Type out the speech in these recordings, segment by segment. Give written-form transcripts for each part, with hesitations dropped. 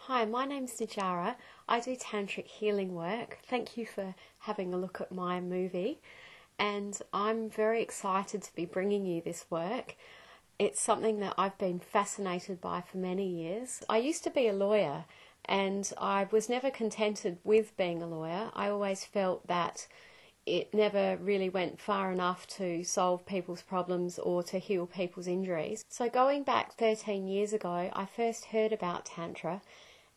Hi, my name's Nirjhara. I do tantric healing work. Thank you for having a look at my movie. And I'm very excited to be bringing you this work. It's something that I've been fascinated by for many years. I used to be a lawyer and I was never contented with being a lawyer. I always felt that it never really went far enough to solve people's problems or to heal people's injuries. So going back 13 years ago, I first heard about Tantra,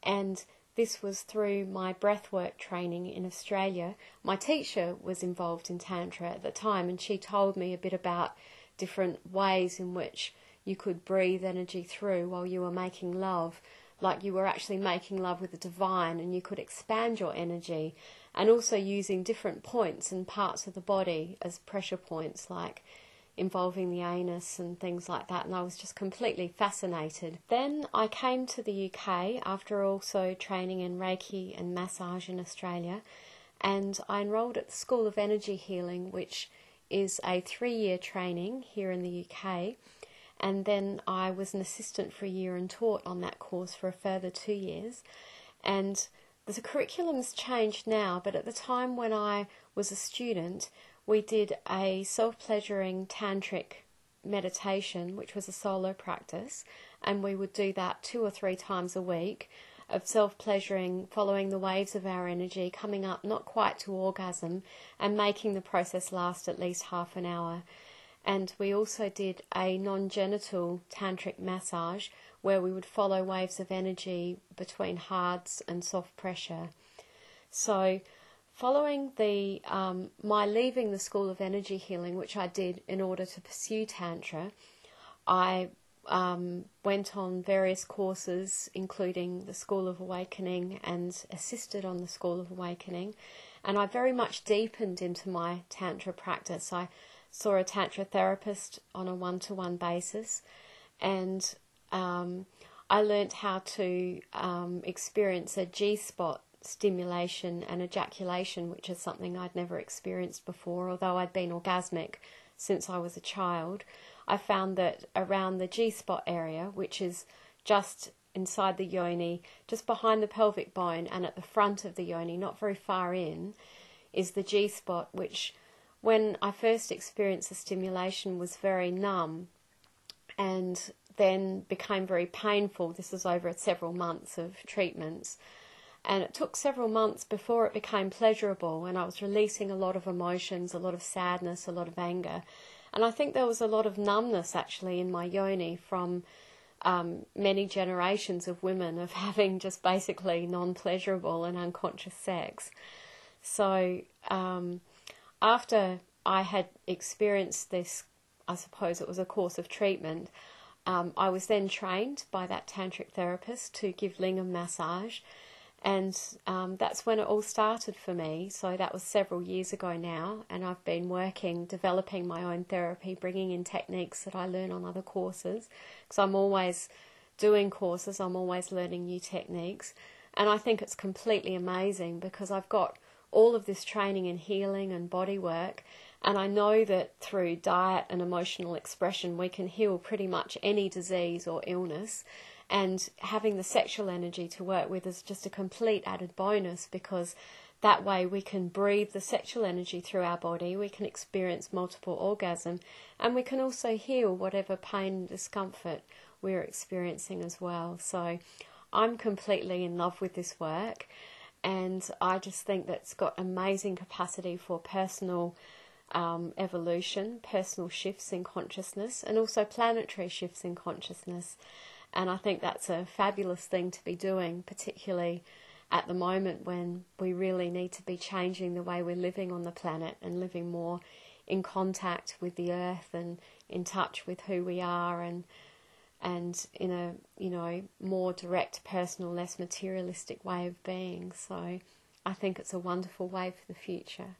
and this was through my breathwork training in Australia. My teacher was involved in Tantra at the time, and she told me a bit about different ways in which you could breathe energy through while you were making love, like you were actually making love with the divine, and you could expand your energy, and also using different points and parts of the body as pressure points, like involving the anus and things like that, and I was just completely fascinated. Then I came to the UK after also training in Reiki and massage in Australia, and I enrolled at the School of Energy Healing, which is a 3-year training here in the UK, and then I was an assistant for a year and taught on that course for a further 2 years. And the curriculum's changed now, but at the time when I was a student, we did a self-pleasuring tantric meditation, which was a solo practice, and we would do that 2 or 3 times a week of self-pleasuring, following the waves of our energy, coming up not quite to orgasm, and making the process last at least half an hour. And we also did a non-genital tantric massage where we would follow waves of energy between hards and soft pressure. So following the my leaving the School of Energy Healing, which I did in order to pursue Tantra, I went on various courses, including the School of Awakening, and assisted on the School of Awakening. And I very much deepened into my Tantra practice. I saw a Tantra therapist on a one-to-one basis, and I learnt how to experience a G-spot stimulation and ejaculation, which is something I'd never experienced before, although I'd been orgasmic since I was a child. I found that around the G-spot area, which is just inside the yoni, just behind the pelvic bone and at the front of the yoni, not very far in, is the G-spot, which when I first experienced the stimulation was very numb and then became very painful. This was over several months of treatments, and it took several months before it became pleasurable, and I was releasing a lot of emotions, a lot of sadness, a lot of anger, and I think there was a lot of numbness actually in my yoni from many generations of women of having just basically non-pleasurable and unconscious sex. So after I had experienced this, I suppose it was a course of treatment, I was then trained by that tantric therapist to give lingam massage, and that's when it all started for me. So that was several years ago now, and I've been working, developing my own therapy, bringing in techniques that I learn on other courses, because I'm always doing courses, I'm always learning new techniques, and I think it's completely amazing because I've got all of this training in healing and body work, and I know that through diet and emotional expression we can heal pretty much any disease or illness, and having the sexual energy to work with is just a complete added bonus, because that way we can breathe the sexual energy through our body, we can experience multiple orgasm, and we can also heal whatever pain and discomfort we're experiencing as well. So I'm completely in love with this work, and I just think that it's got amazing capacity for personal evolution, personal shifts in consciousness, and also planetary shifts in consciousness. And I think that's a fabulous thing to be doing, particularly at the moment when we really need to be changing the way we're living on the planet and living more in contact with the earth and in touch with who we are, and in a more direct, personal, less materialistic way of being. So I think it's a wonderful way for the future.